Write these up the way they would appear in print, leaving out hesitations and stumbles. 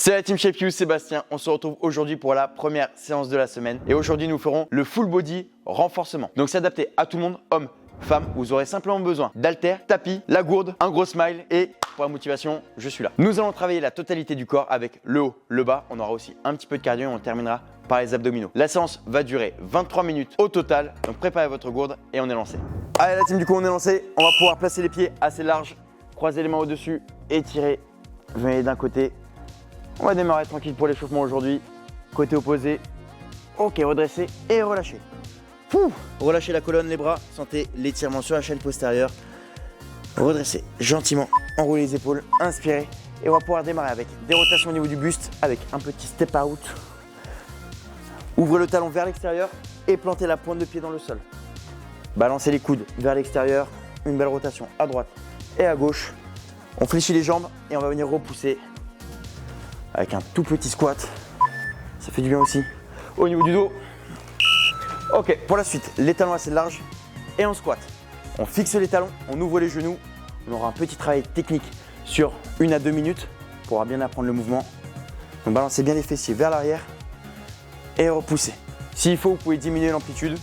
C'est la Team Shape You, Sébastien. On se retrouve aujourd'hui pour la première séance de la semaine. Et aujourd'hui, nous ferons le full body renforcement. Donc, c'est adapté à tout le monde, homme, femme. Vous aurez simplement besoin d'haltères, tapis, la gourde, un gros smile et pour la motivation, je suis là. Nous allons travailler la totalité du corps avec le haut, le bas. On aura aussi un petit peu de cardio et on terminera par les abdominaux. La séance va durer 23 minutes au total. Donc, préparez votre gourde et on est lancé. Allez, la team, du coup, on est lancé. On va pouvoir placer les pieds assez larges, croiser les mains au-dessus, étirer. Venez d'un côté. On va démarrer tranquille pour l'échauffement aujourd'hui. Côté opposé. Ok, redresser et relâcher. Relâchez la colonne, les bras. Sentez l'étirement sur la chaîne postérieure. Redressez gentiment. Enroulez les épaules. Inspirez. Et on va pouvoir démarrer avec des rotations au niveau du buste. Avec un petit step out. Ouvrez le talon vers l'extérieur. Et plantez la pointe de pied dans le sol. Balancez les coudes vers l'extérieur. Une belle rotation à droite et à gauche. On fléchit les jambes et on va venir repousser. Avec un tout petit squat, ça fait du bien aussi. Au niveau du dos. Ok, pour la suite, les talons assez larges et on squat. On fixe les talons, on ouvre les genoux. On aura un petit travail technique sur 1 à 2 minutes pour bien apprendre le mouvement. Donc balancez bien les fessiers vers l'arrière et repoussez. S'il faut, vous pouvez diminuer l'amplitude.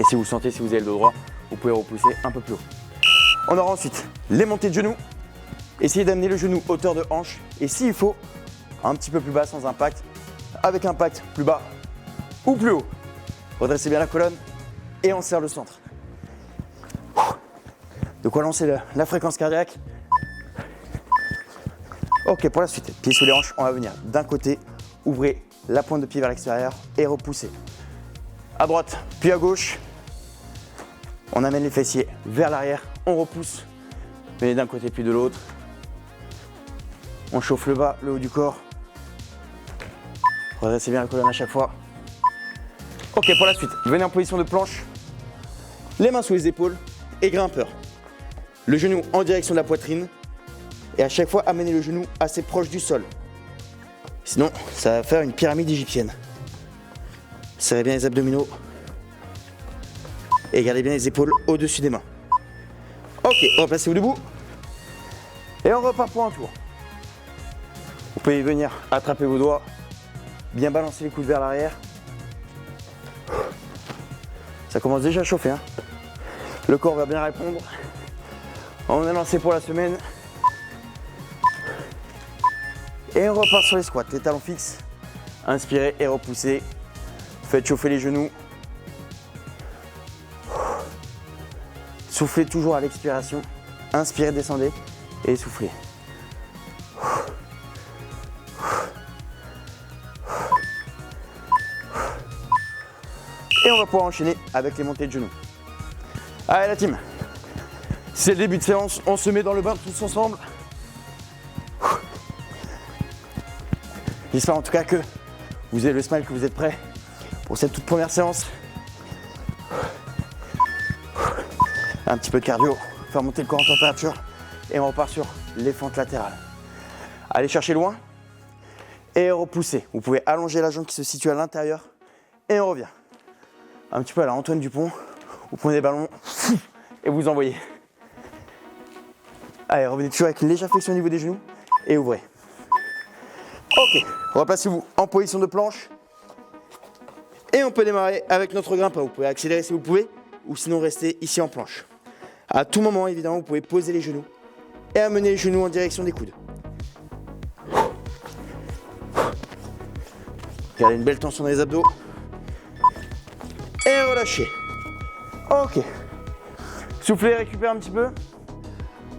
Et si vous sentez, si vous avez le dos droit, vous pouvez repousser un peu plus haut. On aura ensuite les montées de genoux. Essayez d'amener le genou hauteur de hanche et s'il faut, un petit peu plus bas sans impact, avec impact plus bas ou plus haut. Redressez bien la colonne et on serre le centre. De quoi lancer la fréquence cardiaque. Ok, pour la suite, pieds sous les hanches, on va venir d'un côté, ouvrez la pointe de pied vers l'extérieur et repoussez. À droite, puis à gauche, on amène les fessiers vers l'arrière, on repousse, venez d'un côté puis de l'autre. On chauffe le bas, le haut du corps. Redressez bien la colonne à chaque fois. Ok, pour la suite, venez en position de planche. Les mains sous les épaules et grimpeur. Le genou en direction de la poitrine. Et à chaque fois, amenez le genou assez proche du sol. Sinon, ça va faire une pyramide égyptienne. Serrez bien les abdominaux. Et gardez bien les épaules au-dessus des mains. Ok, replacez-vous debout. Et on repart pour un tour. Vous pouvez venir attraper vos doigts, bien balancer les coudes vers l'arrière. Ça commence déjà à chauffer. Hein. Le corps va bien répondre. On est lancé pour la semaine. Et on repart sur les squats, les talons fixes. Inspirez et repoussez. Faites chauffer les genoux. Soufflez toujours à l'expiration. Inspirez, descendez et soufflez. Et on va pouvoir enchaîner avec les montées de genoux. Allez la team, c'est le début de séance, on se met dans le bain tous ensemble. J'espère en tout cas que vous avez le smile, que vous êtes prêts pour cette toute première séance. Un petit peu de cardio, faire monter le corps en température et on repart sur les fentes latérales. Allez chercher loin et repoussez. Vous pouvez allonger la jambe qui se situe à l'intérieur et on revient. Un petit peu à la Antoine Dupont, vous prenez des ballons et vous envoyez. Allez, revenez toujours avec une légère flexion au niveau des genoux et ouvrez. Ok, replacez-vous en position de planche et on peut démarrer avec notre grimpeur. Vous pouvez accélérer si vous pouvez ou sinon rester ici en planche. À tout moment, évidemment, vous pouvez poser les genoux et amener les genoux en direction des coudes. Gardez une belle tension dans les abdos. Et relâchez. Ok. Soufflez, récupérez un petit peu.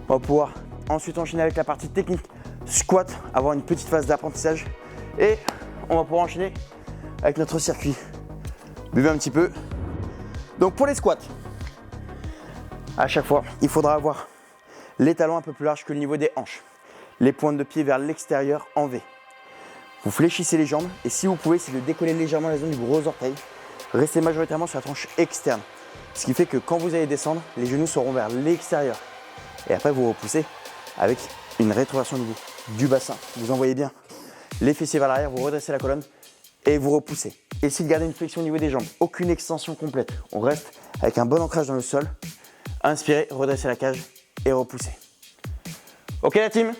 On va pouvoir ensuite enchaîner avec la partie technique. Squat, avoir une petite phase d'apprentissage. Et on va pouvoir enchaîner avec notre circuit. Buvez un petit peu. Donc pour les squats, à chaque fois, il faudra avoir les talons un peu plus larges que le niveau des hanches. Les pointes de pied vers l'extérieur en V. Vous fléchissez les jambes et si vous pouvez, c'est de décoller légèrement la zone du gros orteil. Restez majoritairement sur la tranche externe. Ce qui fait que quand vous allez descendre, les genoux seront vers l'extérieur. Et après, vous repoussez avec une rétroversion du bassin. Vous envoyez bien les fessiers vers l'arrière, vous redressez la colonne et vous repoussez. Essayez de garder une flexion au niveau des jambes, aucune extension complète. On reste avec un bon ancrage dans le sol. Inspirez, redressez la cage et repoussez. Ok la team,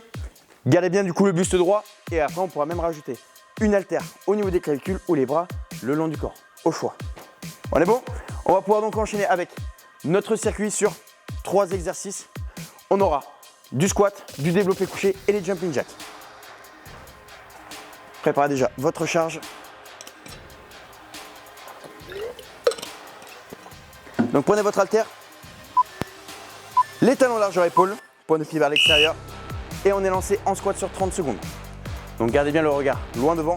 gardez bien du coup le buste droit. Et après, on pourra même rajouter une haltère au niveau des clavicules ou les bras le long du corps, au choix. On est bon? On va pouvoir donc enchaîner avec notre circuit sur 3 exercices. On aura du squat, du développé couché et les jumping jacks. Préparez déjà votre charge. Donc prenez votre haltère, les talons largeur épaule, point de pied vers l'extérieur et on est lancé en squat sur 30 secondes. Donc gardez bien le regard loin devant.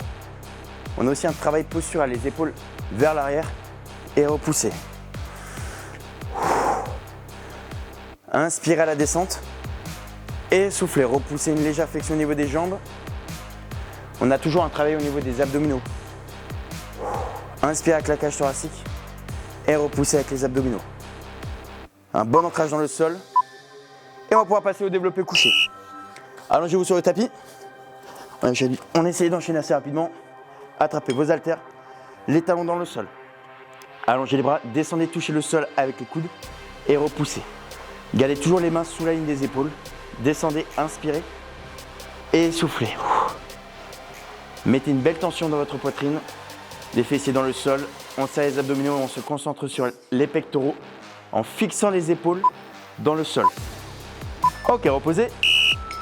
On a aussi un travail postural, les épaules vers l'arrière et repousser. Inspirez à la descente et soufflez, repoussez une légère flexion au niveau des jambes. On a toujours un travail au niveau des abdominaux. Inspirez avec la cage thoracique et repoussez avec les abdominaux. Un bon ancrage dans le sol et on va pouvoir passer au développé couché. Allongez-vous sur le tapis. On essaye d'enchaîner assez rapidement. Attrapez vos haltères, les talons dans le sol. Allongez les bras, descendez, touchez le sol avec les coudes et repoussez. Gardez toujours les mains sous la ligne des épaules. Descendez, inspirez et soufflez. Mettez une belle tension dans votre poitrine. Les fessiers dans le sol. On serre les abdominaux et on se concentre sur les pectoraux en fixant les épaules dans le sol. Ok, reposez.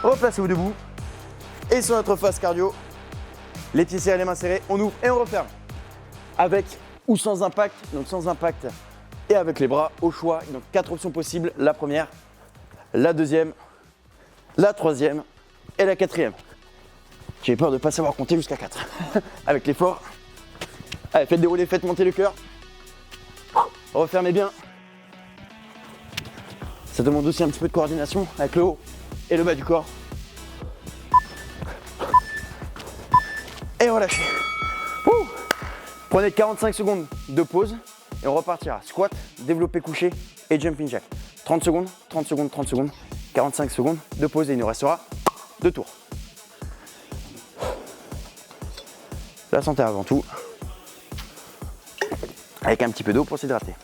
Replacez-vous debout. Et sur notre phase cardio, les pieds serrés, les mains serrées, on ouvre et on referme. Avec ou sans impact, donc sans impact et avec les bras au choix. Donc 4 options possibles. La première, la deuxième, la troisième et la quatrième. J'ai peur de ne pas savoir compter jusqu'à 4. Avec l'effort. Allez, faites dérouler, faites monter le cœur. Refermez bien. Ça demande aussi un petit peu de coordination avec le haut et le bas du corps. Et relâchez. Prenez 45 secondes de pause et on repartira. Squat, développé couché et jumping jack. 30 secondes, 30 secondes, 30 secondes, 45 secondes de pause et il nous restera 2 tours. La santé avant tout. Avec un petit peu d'eau pour s'hydrater.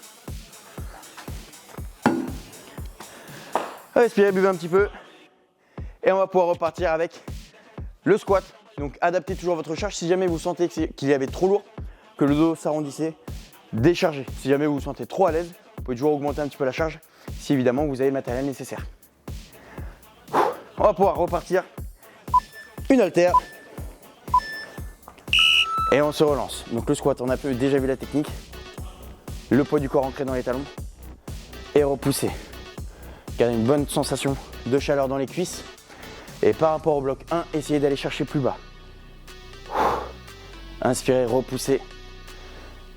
Respirez, buvez un petit peu. Et on va pouvoir repartir avec le squat. Donc adaptez toujours votre charge. Si jamais vous sentez qu'il y avait trop lourd, que le dos s'arrondissait, déchargez. Si jamais vous vous sentez trop à l'aise, vous pouvez toujours augmenter un petit peu la charge si évidemment vous avez le matériel nécessaire. On va pouvoir repartir. Une haltère. Et on se relance. Donc le squat, on a déjà vu la technique. Le poids du corps ancré dans les talons. Et repousser. Gardez une bonne sensation de chaleur dans les cuisses. Et par rapport au bloc 1, essayez d'aller chercher plus bas. Inspirez, repoussez.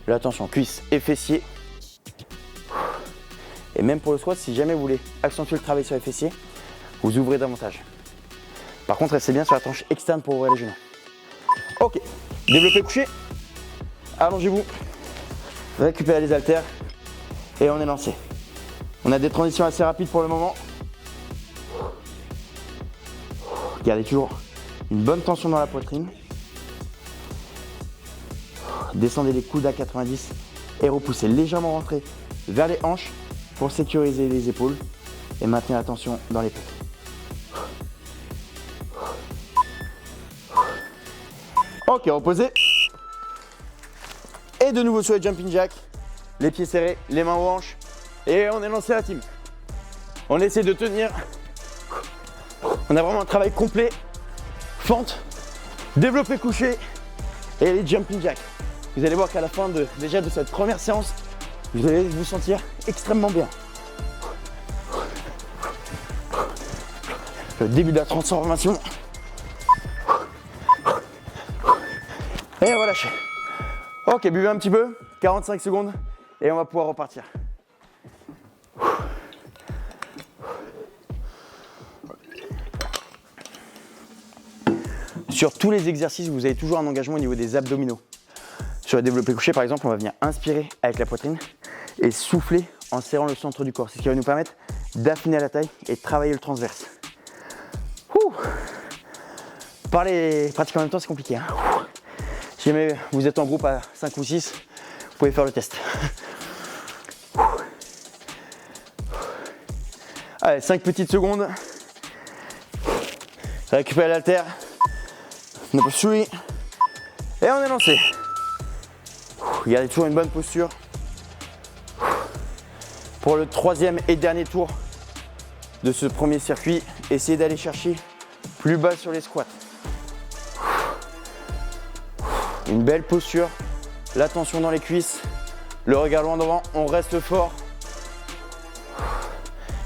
La tension cuisse et fessiers. Et même pour le squat, si jamais vous voulez accentuer le travail sur les fessiers, vous ouvrez davantage. Par contre, restez bien sur la tranche externe pour ouvrir les genoux. Ok, développé couché. Allongez-vous. Récupérez les haltères. Et on est lancé. On a des transitions assez rapides pour le moment. Gardez toujours une bonne tension dans la poitrine. Descendez les coudes à 90 et repoussez légèrement rentrez vers les hanches pour sécuriser les épaules et maintenir la tension dans les pecs. Ok, reposez. Et de nouveau sur les jumping jacks, les pieds serrés, les mains aux hanches et on est lancé à la team. On essaie de tenir. On a vraiment un travail complet. Fente, développé couché et les jumping jacks. Vous allez voir qu'à la fin de cette première séance, vous allez vous sentir extrêmement bien. Le début de la transformation. Et relâchez. Ok, buvez un petit peu, 45 secondes et on va pouvoir repartir. Sur tous les exercices, vous avez toujours un engagement au niveau des abdominaux. Sur le développé couché, par exemple, on va venir inspirer avec la poitrine et souffler en serrant le centre du corps. C'est ce qui va nous permettre d'affiner la taille et de travailler le transverse. Parler et pratiquer en même temps, c'est compliqué. Hein. Si jamais vous êtes en groupe à 5 ou 6, vous pouvez faire le test. Allez, 5 petites secondes. Récupérez l'haltère. Number 3. Et on est lancé. Gardez toujours une bonne posture. Pour le troisième et dernier tour de ce premier circuit, essayez d'aller chercher plus bas sur les squats. Une belle posture, la tension dans les cuisses, le regard loin devant, on reste fort.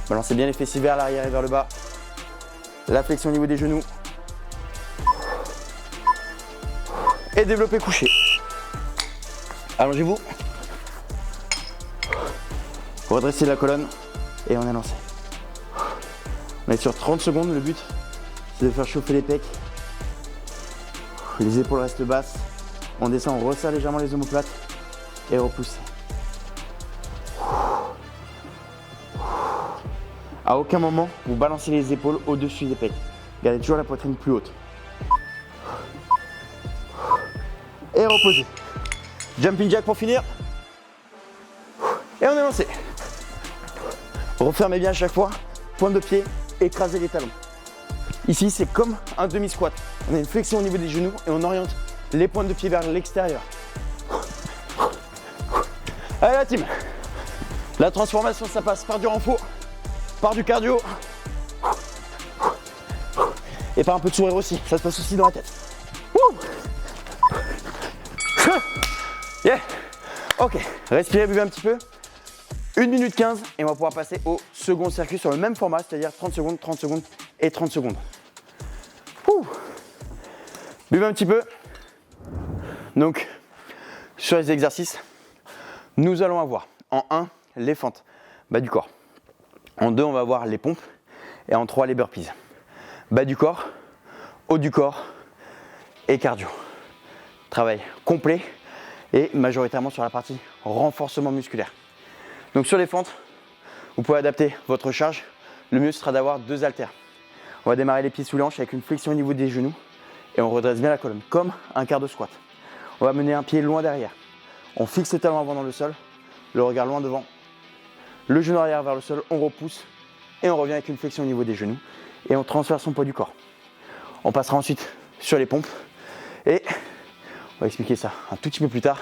Balancez bien les fessiers vers l'arrière et vers le bas. La flexion au niveau des genoux. Et développé couché. Allongez-vous. Redressez la colonne et on est lancé. On est sur 30 secondes, le but c'est de faire chauffer les pecs. Les épaules restent basses. On descend, on resserre légèrement les omoplates et repoussez. À aucun moment, vous balancez les épaules au-dessus des pecs. Gardez toujours la poitrine plus haute. Et reposez. Jumping jack pour finir. Et on est lancé. Refermez bien à chaque fois. Pointe de pied, écrasez les talons. Ici, c'est comme un demi-squat. On a une flexion au niveau des genoux et on oriente les pointes de pied vers l'extérieur. Allez la team. La transformation, ça passe par du renfort, par du cardio et par un peu de sourire aussi. Ça se passe aussi dans la tête. Yeah. Ok, respirez, buvez un petit peu. 1 minute 15 et on va pouvoir passer au second circuit sur le même format, c'est-à-dire 30 secondes, 30 secondes et 30 secondes. Buvez un petit peu. Donc, sur les exercices, nous allons avoir en 1, les fentes, bas du corps. En 2, on va avoir les pompes. Et en 3, les burpees. Bas du corps, haut du corps et cardio. Travail complet et majoritairement sur la partie renforcement musculaire. Donc sur les fentes, vous pouvez adapter votre charge. Le mieux sera d'avoir 2 haltères. On va démarrer les pieds sous les hanches avec une flexion au niveau des genoux et on redresse bien la colonne comme un quart de squat. On va mener un pied loin derrière. On fixe le talon avant dans le sol, le regard loin devant, le genou arrière vers le sol, on repousse et on revient avec une flexion au niveau des genoux et on transfère son poids du corps. On passera ensuite sur les pompes et on va expliquer ça un tout petit peu plus tard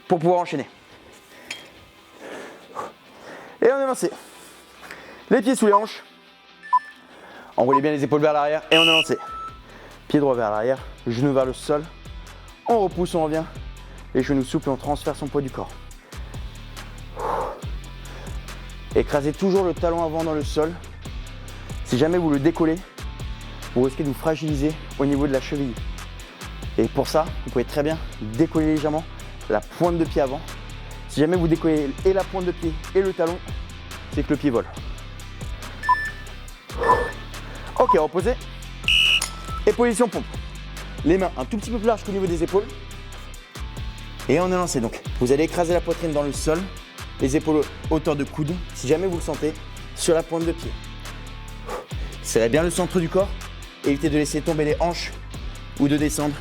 pour pouvoir enchaîner. Et on est lancé. Les pieds sous les hanches. Enroulez bien les épaules vers l'arrière et on est lancé. Pied droit vers l'arrière, genou vers le sol. On repousse, on revient. Les genoux souples et on transfère son poids du corps. Écrasez toujours le talon avant dans le sol. Si jamais vous le décollez, vous risquez de vous fragiliser au niveau de la cheville. Et pour ça, vous pouvez très bien décoller légèrement la pointe de pied avant. Si jamais vous décollez et la pointe de pied et le talon, c'est que le pied vole. Ok, reposez. Et position pompe. Les mains un tout petit peu plus larges qu'au niveau des épaules. Et on est lancé. Donc, vous allez écraser la poitrine dans le sol, les épaules hauteur de coude, si jamais vous le sentez, sur la pointe de pied. Serrez bien le centre du corps. Évitez de laisser tomber les hanches ou de descendre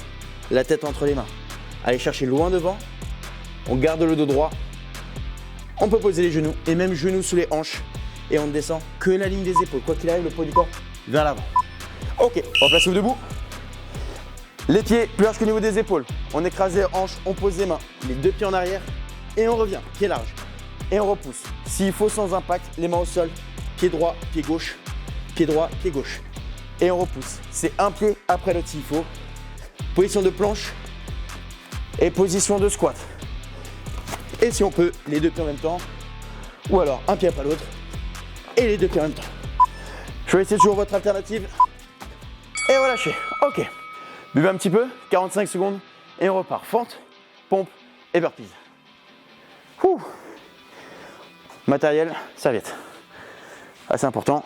la tête entre les mains. Allez chercher loin devant. On garde le dos droit. On peut poser les genoux et même genoux sous les hanches. Et on ne descend que la ligne des épaules. Quoi qu'il arrive, le poids du corps vers l'avant. Ok, on va placer debout. Les pieds plus larges qu'au niveau des épaules. On écrase les hanches, on pose les mains. Les 2 pieds en arrière et on revient. Pied large. Et on repousse. S'il faut sans impact, les mains au sol. Pied droit, pied gauche. Pied droit, pied gauche. Et on repousse. C'est un pied après l'autre s'il faut. Position de planche et position de squat. Et si on peut, les 2 pieds en même temps. Ou alors un pied après l'autre et les 2 pieds en même temps. Choisissez toujours votre alternative. Et relâchez. Ok. Buvez un petit peu, 45 secondes et on repart. Fente, pompe et burpees. Ouh. Matériel, serviette. Assez important.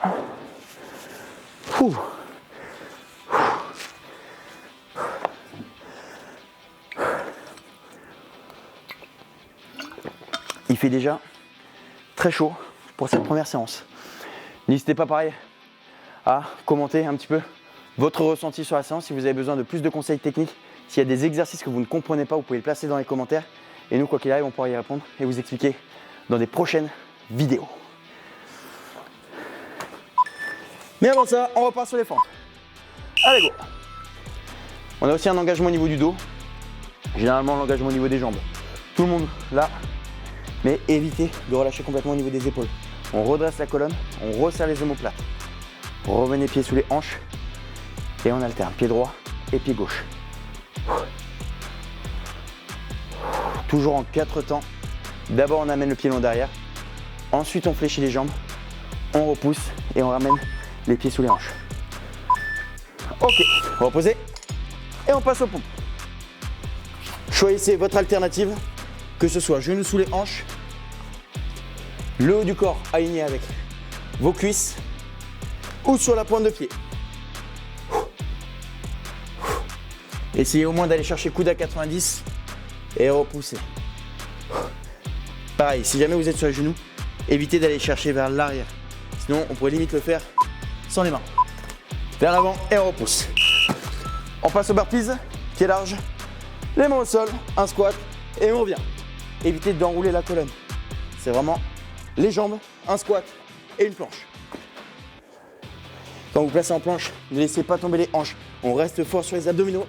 Ouh. Il fait déjà très chaud pour cette première séance. N'hésitez pas pareil à commenter un petit peu votre ressenti sur la séance. Si vous avez besoin de plus de conseils techniques, s'il y a des exercices que vous ne comprenez pas, vous pouvez le placer dans les commentaires. Et nous, quoi qu'il arrive, on pourra y répondre et vous expliquer dans des prochaines vidéos. Mais avant ça, on repart sur les fentes. Allez, go. On a aussi un engagement au niveau du dos. Généralement l'engagement au niveau des jambes. Tout le monde là. Mais évitez de relâcher complètement au niveau des épaules. On redresse la colonne, on resserre les omoplates. Revenez pieds sous les hanches. Et on alterne pied droit et pied gauche. Toujours en 4 temps. D'abord on amène le pied long derrière. Ensuite on fléchit les jambes. On repousse et on ramène les pieds sous les hanches. Ok, reposez. Et on passe aux pompes. Choisissez votre alternative, que ce soit genoux sous les hanches, le haut du corps aligné avec vos cuisses ou sur la pointe de pied. Essayez au moins d'aller chercher coude à 90 et repoussez. Pareil, si jamais vous êtes sur les genoux, évitez d'aller chercher vers l'arrière. Sinon, on pourrait limite le faire sans les mains. Vers l'avant et on repousse. On passe au burpees, pied large, les mains au sol, un squat et on revient. Évitez d'enrouler la colonne. C'est vraiment les jambes, un squat et une planche. Quand vous placez en planche, ne laissez pas tomber les hanches. On reste fort sur les abdominaux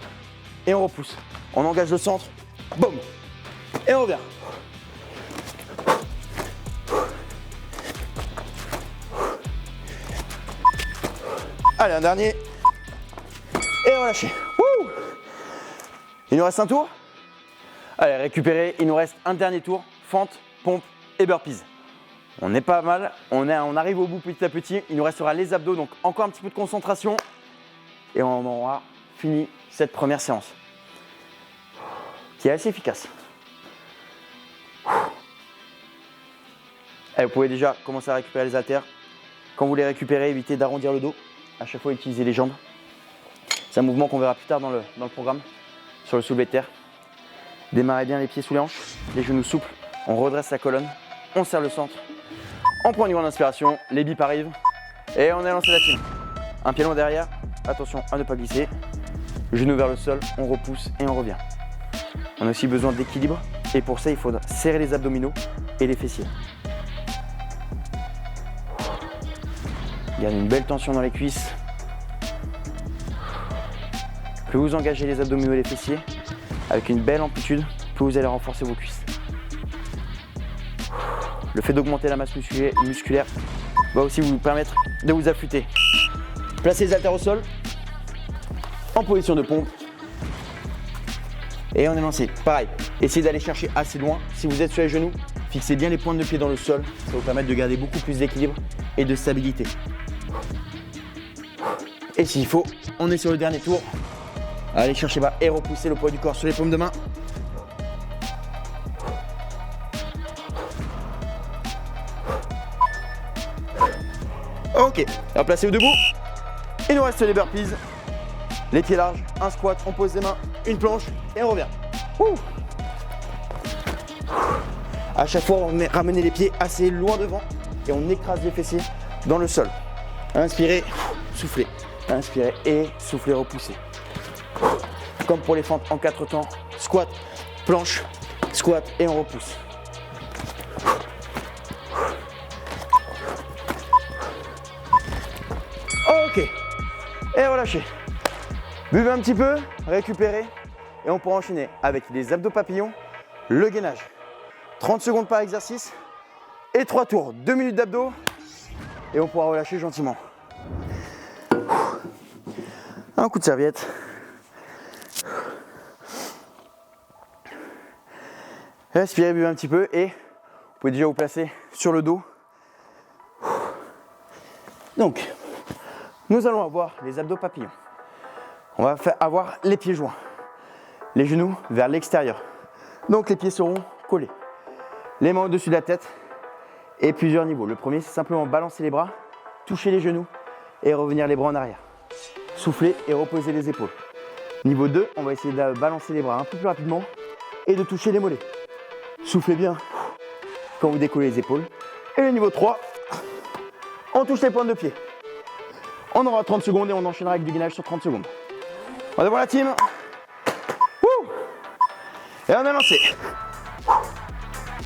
et on repousse. On engage le centre, boum, et on revient. Allez, un dernier. Et relâchez. Wouh! Il nous reste un tour. Allez, récupérez. Il nous reste un dernier tour. Fente, pompe et burpees. On est pas mal. On arrive au bout petit à petit. Il nous restera les abdos. Donc encore un petit peu de concentration. Et on aura fini cette première séance. Qui est assez efficace. Allez, vous pouvez déjà commencer à récupérer les haltères. Quand vous les récupérez, évitez d'arrondir le dos. À chaque fois, utilisez les jambes. C'est un mouvement qu'on verra plus tard dans le programme, sur le soulevé de terre. Démarrez bien les pieds sous les hanches, les genoux souples. On redresse la colonne, on serre le centre. On prend une grande inspiration, les bips arrivent. Et on est lancé la team. Un pied long derrière, attention à ne pas glisser. Genou vers le sol, on repousse et on revient. On a aussi besoin d'équilibre. Et pour ça, il faut serrer les abdominaux et les fessiers. Gardez une belle tension dans les cuisses. Plus vous engagez les abdominaux et les fessiers, avec une belle amplitude, plus vous allez renforcer vos cuisses. Le fait d'augmenter la masse musculaire va aussi vous permettre de vous affûter. Placez les haltères au sol, en position de pompe. Et on est lancé. Pareil, essayez d'aller chercher assez loin. Si vous êtes sur les genoux, fixez bien les pointes de pied dans le sol. Ça va vous permettre de garder beaucoup plus d'équilibre et de stabilité. Et s'il faut, on est sur le dernier tour. Allez chercher bas et repoussez le poids du corps sur les paumes de main. Ok, replacez-vous debout. Il nous reste les burpees. Les pieds larges, un squat, on pose les mains, une planche et on revient. Ouh. À chaque fois, on ramène les pieds assez loin devant et on écrase les fessiers dans le sol. Inspirez, soufflez. Inspirez et soufflez, repoussez. Comme pour les fentes en 4 temps, squat, planche, squat et on repousse. Ok, et relâchez. Buvez un petit peu, récupérez et on pourra enchaîner avec les abdos papillons, le gainage. 30 secondes par exercice et 3 tours, 2 minutes d'abdos et on pourra relâcher gentiment. Un coup de serviette. Respirez, buvez un petit peu et vous pouvez déjà vous placer sur le dos. Donc, nous allons avoir les abdos papillons. On va avoir les pieds joints, les genoux vers l'extérieur. Donc les pieds seront collés. Les mains au-dessus de la tête et plusieurs niveaux. Le premier, c'est simplement balancer les bras, toucher les genoux et revenir les bras en arrière. Souffler et reposer les épaules. Niveau 2, on va essayer de balancer les bras un peu plus rapidement et de toucher les mollets. Soufflez bien quand vous décollez les épaules. Et le niveau 3, on touche les pointes de pied. On aura 30 secondes et on enchaînera avec du gainage sur 30 secondes. On va voir la team. Wouh. Et on est lancé.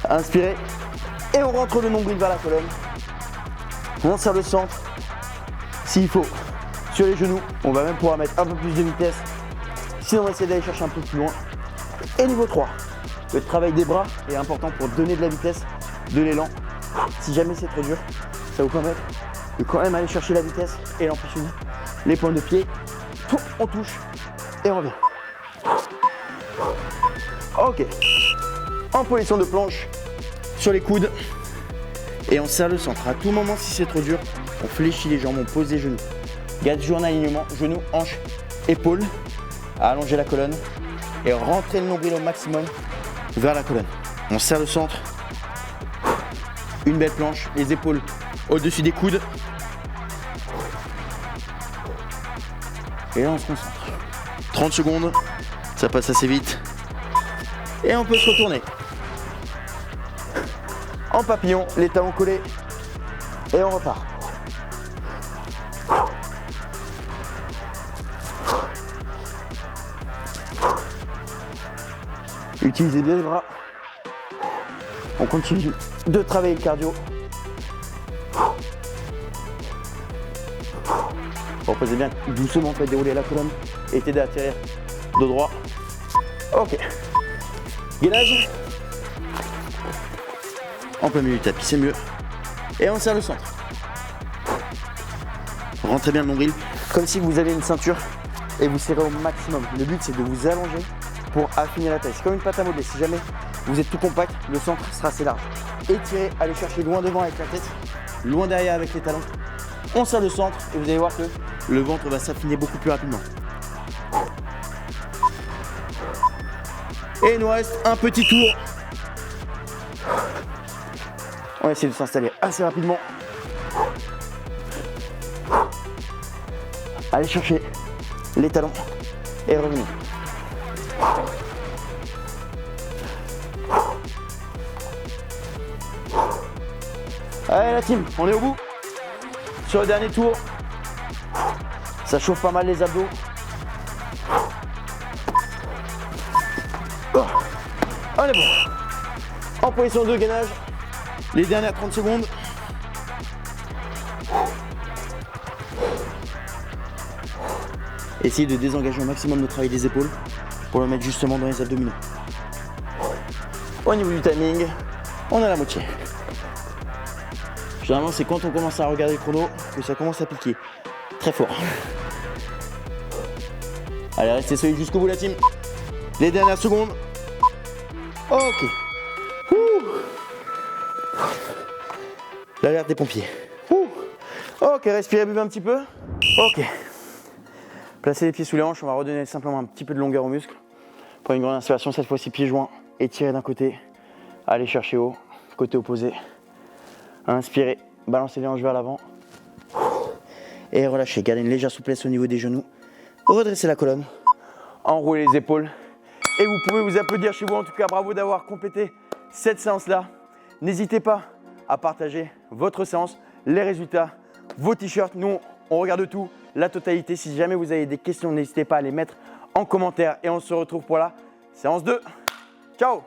Inspirez. Et on rentre le nombril vers la colonne. On serre le centre. S'il faut, sur les genoux. On va même pouvoir mettre un peu plus de vitesse Sinon, on va essayer d'aller chercher un peu plus loin. Et niveau 3, le travail des bras est important pour donner de la vitesse, de l'élan. Si jamais c'est trop dur, ça vous permet de quand même aller chercher la vitesse et l'amplitude. Les pointes de pied, on touche et on revient. Ok. En position de planche, sur les coudes. Et on serre le centre. À tout moment, si c'est trop dur, on fléchit les jambes, on pose les genoux. Garde toujours un alignement, genoux, hanches, épaules. Allonger la colonne et rentrer le nombril au maximum vers la colonne. On serre le centre. Une belle planche, les épaules au-dessus des coudes. Et là, on se concentre. 30 secondes, ça passe assez vite. Et on peut se retourner. En papillon, les talons collés. Et on repart. Utilisez bien les bras. On continue de travailler le cardio. Reposez bien doucement, faites dérouler la colonne et t'aider à atterrir de droit. Ok. Gainage. En plein milieu du tapis, c'est mieux. Et on serre le centre. Rentrez bien le nombril, comme si vous avez une ceinture et vous serrez au maximum. Le but, c'est de vous allonger pour affiner la taille. C'est comme une pâte à modeler. Si jamais vous êtes tout compact, le centre sera assez large. Étirez, allez chercher loin devant avec la tête, loin derrière avec les talons. On serre le centre et vous allez voir que le ventre va s'affiner beaucoup plus rapidement. Et il nous reste un petit tour. On va essayer de s'installer assez rapidement. Allez chercher les talons et revenez. Allez la team, on est au bout. Sur le dernier tour, ça chauffe pas mal les abdos. On est bon. En position de gainage, les dernières 30 secondes. Essayez de désengager au maximum le travail des épaules pour le mettre justement dans les abdominaux. Au niveau du timing, on a la moitié. Généralement, c'est quand on commence à regarder le chrono que ça commence à piquer très fort. Allez, restez solide jusqu'au bout la team. Les dernières secondes. Ok. L'alerte des pompiers. Ok, respirez, buvez un petit peu. Ok. Placez les pieds sous les hanches, on va redonner simplement un petit peu de longueur aux muscles. Pour une grande inspiration, cette fois-ci pieds joints, étirez d'un côté. Allez chercher haut, côté opposé. Inspirez, balancez les hanches vers l'avant. Et relâchez, gardez une légère souplesse au niveau des genoux. Redressez la colonne. Enroulez les épaules. Et vous pouvez vous applaudir chez vous. En tout cas, bravo d'avoir complété cette séance-là. N'hésitez pas à partager votre séance, les résultats, vos t-shirts. Nous, on regarde tout, la totalité. Si jamais vous avez des questions, n'hésitez pas à les mettre en commentaire. Et on se retrouve pour la séance 2. Ciao!